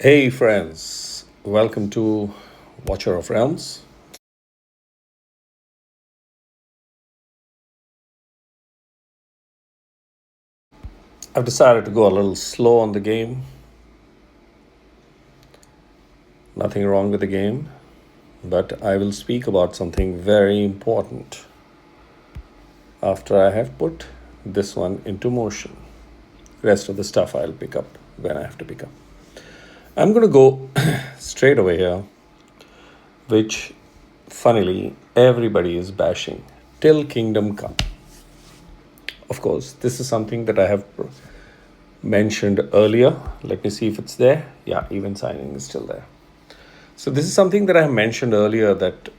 Hey friends, welcome to Watcher of Realms. I've decided to go a little slow on the game. Nothing wrong with the game, but I will speak about something very important after I have put this one into motion. Rest of the stuff I'll pick up when I have to pick up. I'm going to go straight away here, which funnily everybody is bashing till Kingdom Come. Of course, this is something that I have mentioned earlier. Let me see if it's there. Yeah, event signing is still there. So this is something that I have mentioned earlier that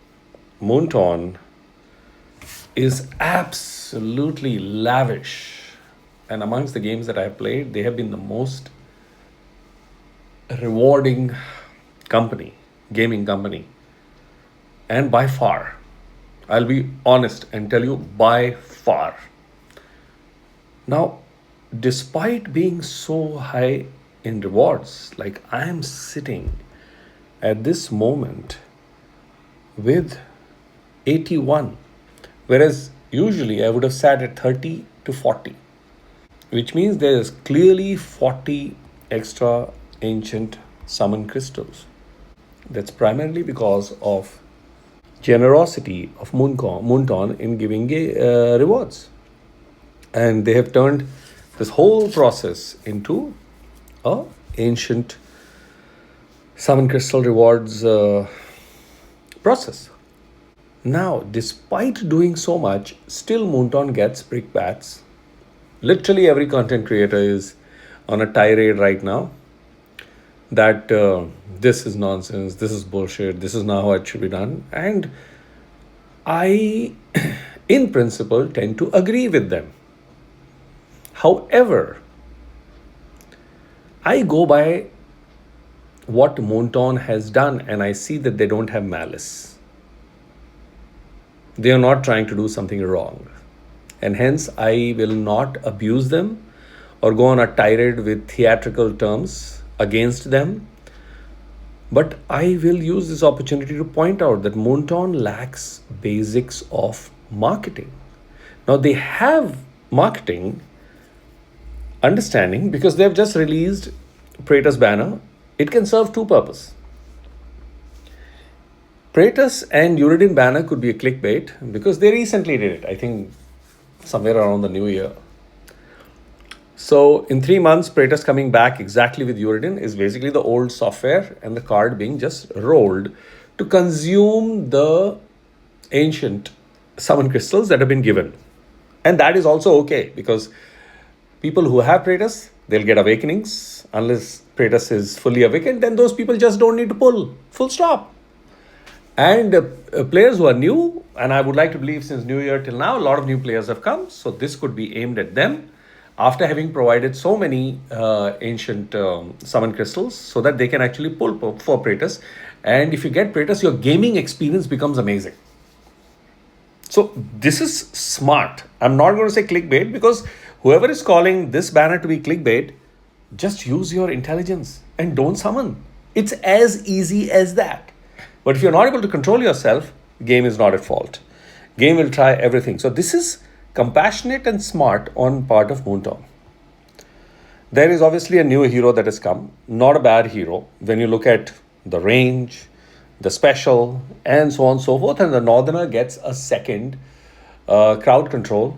Moonton is absolutely lavish. And amongst the games that I have played, they have been the most rewarding company, gaming company. And by far, I'll be honest and tell you by far. Now, despite being so high in rewards, like I am sitting at this moment with 81, whereas usually I would have sat at 30 to 40, which means there is clearly 40 extra ancient summon crystals. That's primarily because of generosity of Moonton in giving rewards. And they have turned this whole process into a ancient summon crystal rewards process. Now, despite doing so much, still Moonton gets brickbats. Literally every content creator is on a tirade right now that this is nonsense, this is bullshit, this is not how it should be done. And I, in principle, tend to agree with them. However, I go by what Moonton has done and I see that they don't have malice. They are not trying to do something wrong. And hence, I will not abuse them or go on a tirade with theatrical terms against them. But I will use this opportunity to point out that Moonton lacks basics of marketing. Now, they have marketing understanding because they have just released Praetor's banner. It can serve two purposes. Praetor's and Uridin banner could be a clickbait because they recently did it, I think somewhere around the new year. So in 3 months, Praetor's coming back exactly with Uridin is basically the old software and the card being just rolled to consume the ancient summon crystals that have been given. And that is also okay because people who have Praetor's, they'll get awakenings. Unless Praetor's is fully awakened, then those people just don't need to pull. Full stop. And players who are new, and I would like to believe since New Year till now, a lot of new players have come. So this could be aimed at them after having provided so many ancient summon crystals so that they can actually pull for Praetor's. And if you get Praetor's, your gaming experience becomes amazing. So this is smart. I'm not going to say clickbait because whoever is calling this banner to be clickbait, just use your intelligence and don't summon. It's as easy as that. But if you're not able to control yourself, game is not at fault. Game will try everything. So this is compassionate and smart on part of Moonton. There is obviously a new hero that has come. Not a bad hero. When you look at the range, the special, and so on and so forth, and the Northerner gets a second crowd control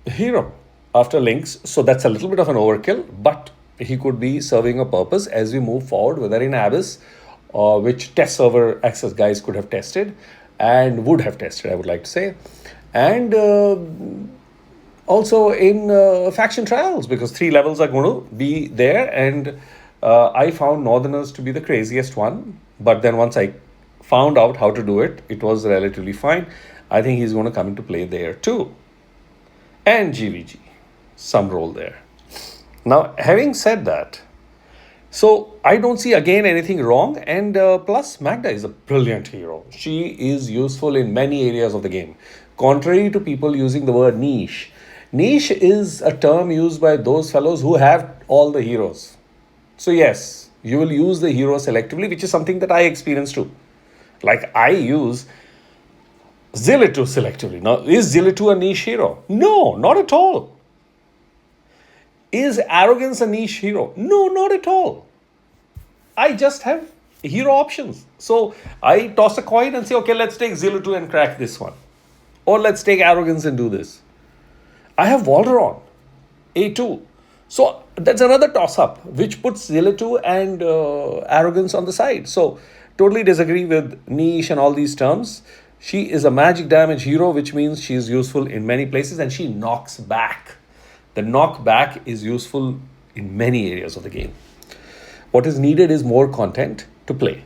hero after links. So that's a little bit of an overkill, but he could be serving a purpose as we move forward, whether in Abyss, which test server access guys could have tested and would have tested, I would like to say. And also in faction trials, because 3 levels are going to be there. And I found Northerners to be the craziest one. But then once I found out how to do it, it was relatively fine. I think he's going to come into play there too. And GVG, some role there. Now, having said that, so I don't see again anything wrong. And plus, Magda is a brilliant hero. She is useful in many areas of the game. Contrary to people using the word niche, niche is a term used by those fellows who have all the heroes. So yes, You will use the hero selectively, which is something that I experience too. Like I use Zillitu selectively. Now, is Zillitu a niche hero? No, not at all. Is arrogance a niche hero? No, not at all. I just have hero options. So I toss a coin and say, okay, let's take Zillitu and crack this one. Or let's take arrogance and do this. I have Walderon, A2. So that's another toss up, which puts Zillitu and arrogance on the side. So totally disagree with niche and all these terms. She is a magic damage hero, which means she is useful in many places and she knocks back. The knockback is useful in many areas of the game. What is needed is more content to play.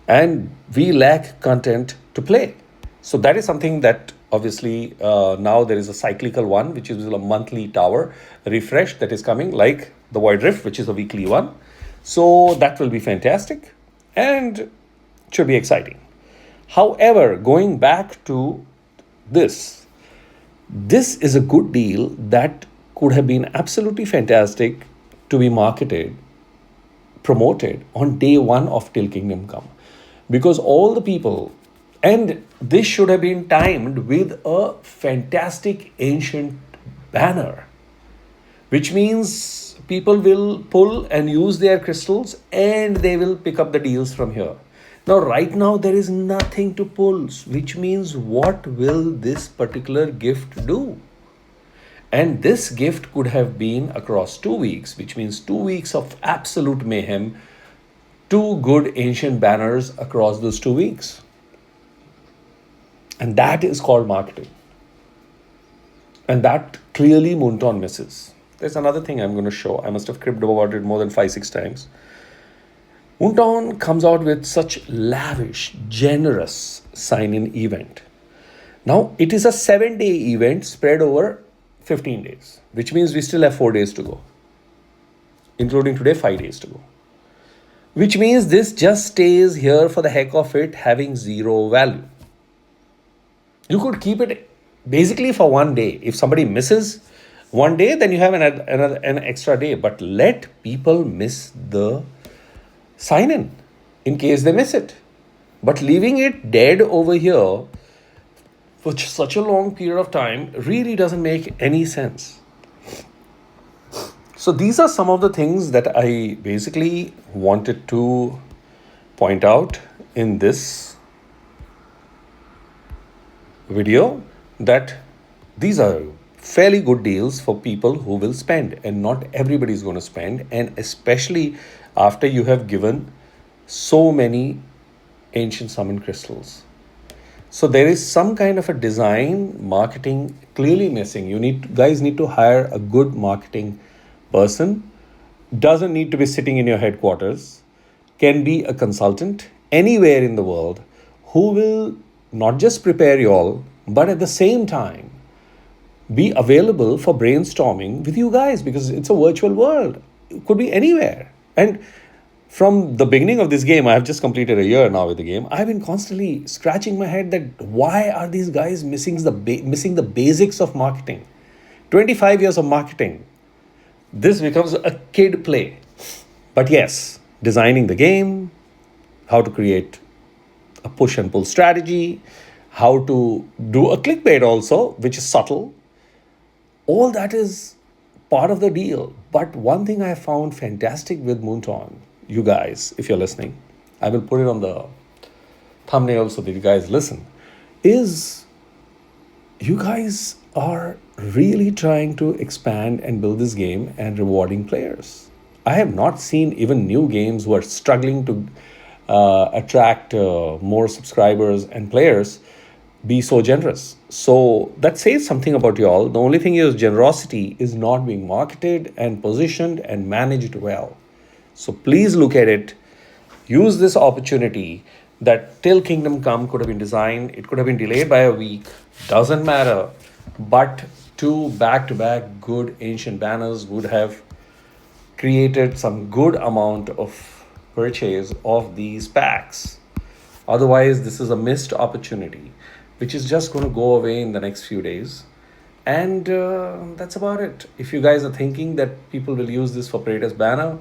And we lack content to play. So that is something that obviously now there is a cyclical one, which is a monthly tower refresh that is coming, like the Void Rift, which is a weekly one. So that will be fantastic and should be exciting. However, going back to this is a good deal that could have been absolutely fantastic to be marketed, promoted on day one of Till Kingdom Come. Because all the people, and this should have been timed with a fantastic ancient banner, which means people will pull and use their crystals and they will pick up the deals from here. Now, right now, there is nothing to pull, which means what will this particular gift do? And this gift could have been across 2 weeks, which means 2 weeks of absolute mayhem, 2 good ancient banners across those 2 weeks. And that is called marketing. And that clearly Moonton misses. There's another thing I'm going to show. I must have cribbed about it more than 5-6 times. Moonton comes out with such lavish, generous sign-in event. Now, it is a 7-day event spread over 15 days, which means we still have 4 days to go, including today, 5 days to go. Which means this just stays here for the heck of it, having zero value. You could keep it basically for 1 day. If somebody misses 1 day, then you have an extra day. But let people miss the sign-in case they miss it. But leaving it dead over here for such a long period of time really doesn't make any sense. So these are some of the things that I basically wanted to point out in this video, that these are fairly good deals for people who will spend, and not everybody is going to spend, and especially after you have given so many ancient summon crystals. So there is some kind of a design marketing clearly missing. Guys need to hire a good marketing person. Doesn't need to be sitting in your headquarters. Can be a consultant anywhere in the world who will not just prepare you all, but at the same time be available for brainstorming with you guys, because it's a virtual world. It could be anywhere. And from the beginning of this game, I have just completed a year now with the game, I've been constantly scratching my head that why are these guys missing the basics of marketing? 25 years of marketing. This becomes a kid play. But yes, designing the game, how to create a push and pull strategy, how to do a clickbait also, which is subtle. All that is part of the deal. But one thing I found fantastic with Moonton, you guys, if you're listening, I will put it on the thumbnail so that you guys listen, is you guys are really trying to expand and build this game and rewarding players. I have not seen even new games who are struggling to attract more subscribers and players be so generous. So that says something about you all. The only thing is generosity is not being marketed and positioned and managed well. So please look at it. Use this opportunity that Till Kingdom Come could have been designed. It could have been delayed by a week. Doesn't matter. But 2 back-to-back good ancient banners would have created some good amount of purchase of these packs. Otherwise, this is a missed opportunity, which is just going to go away in the next few days. And that's about it. If you guys are thinking that people will use this for Praetor's banner,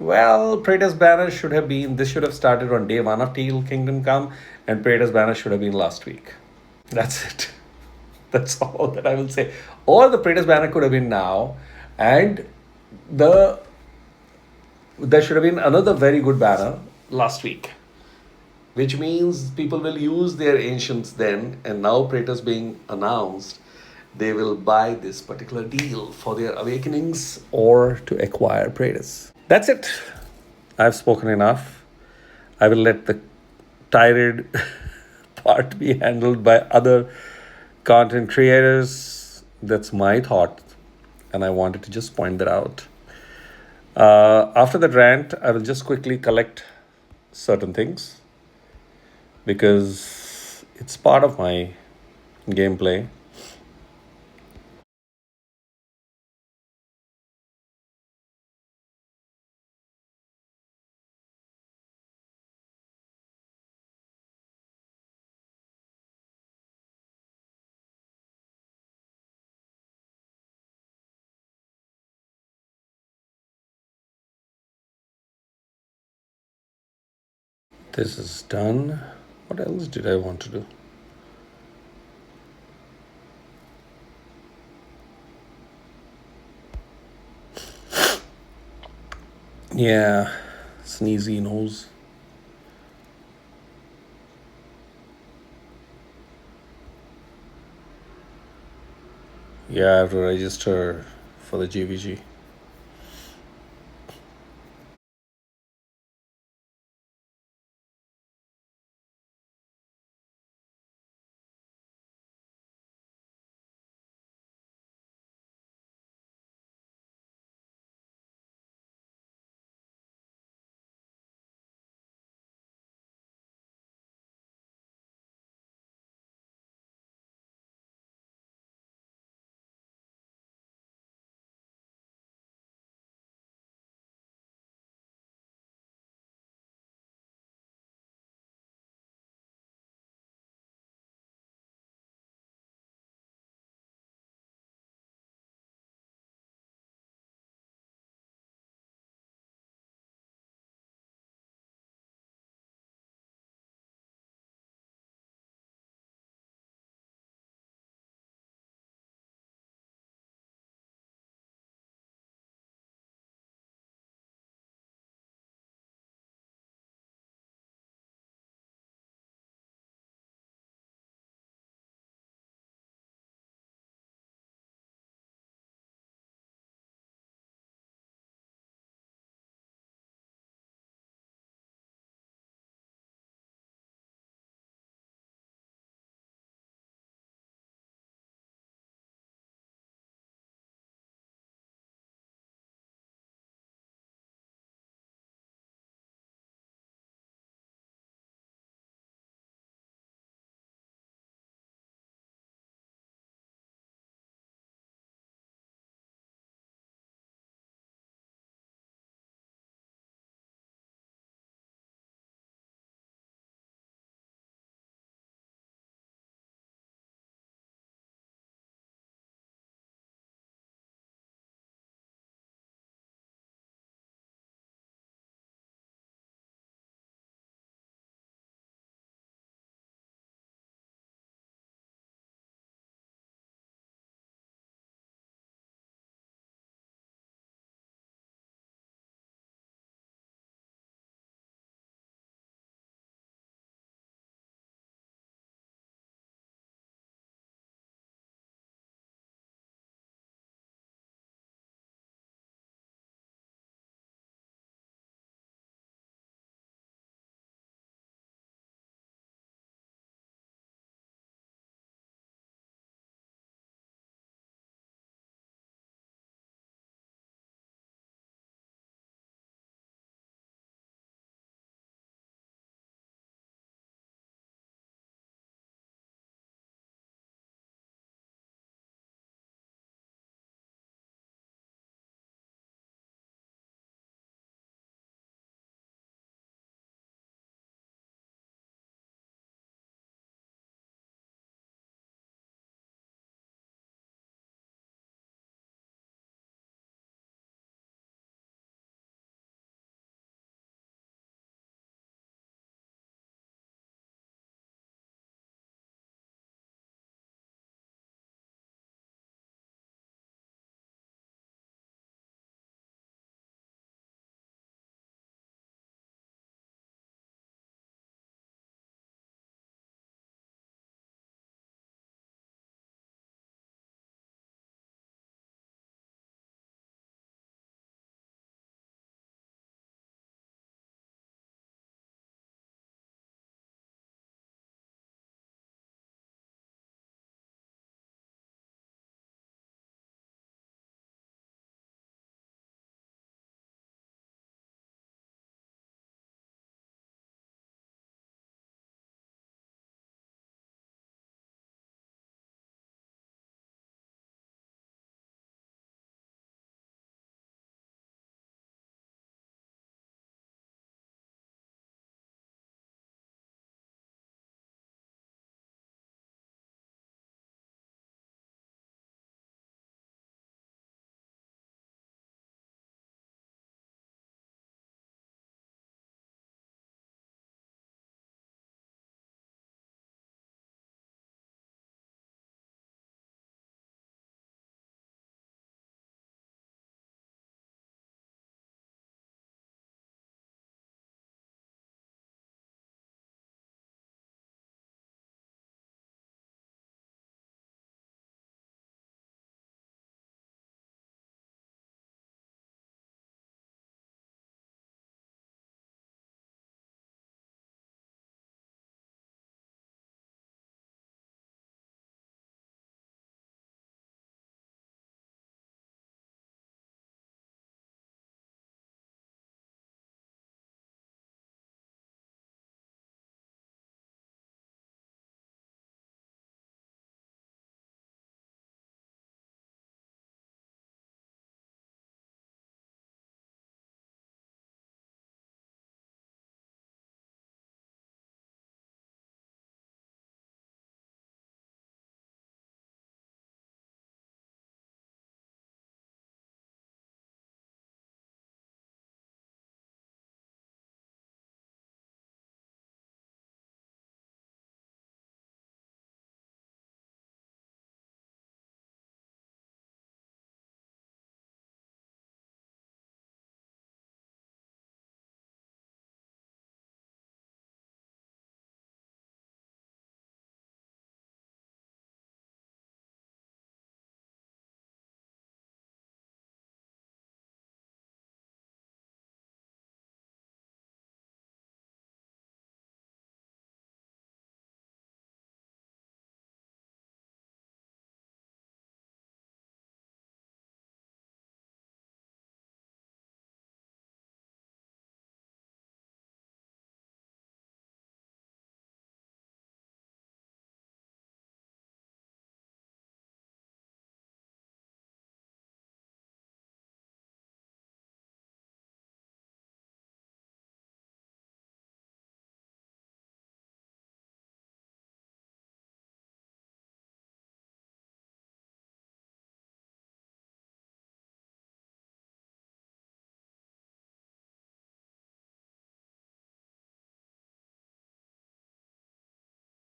Well, Praetor's Banner should have been, this should have started on day one of Teal Kingdom Come, and Praetor's Banner should have been last week. That's it. That's all that I will say. Or the Praetor's Banner could have been now, and the there should have been another very good banner last week, which means people will use their ancients then, and now Praetor's being announced, they will buy this particular deal for their awakenings or to acquire Praetor's. That's it. I've spoken enough. I will let the tirade part be handled by other content creators. That's my thought, and I wanted to just point that out. After that rant, I will just quickly collect certain things because it's part of my gameplay. This is done. What else did I want to do? Yeah, sneezy nose. Yeah, I have to register for the GVG.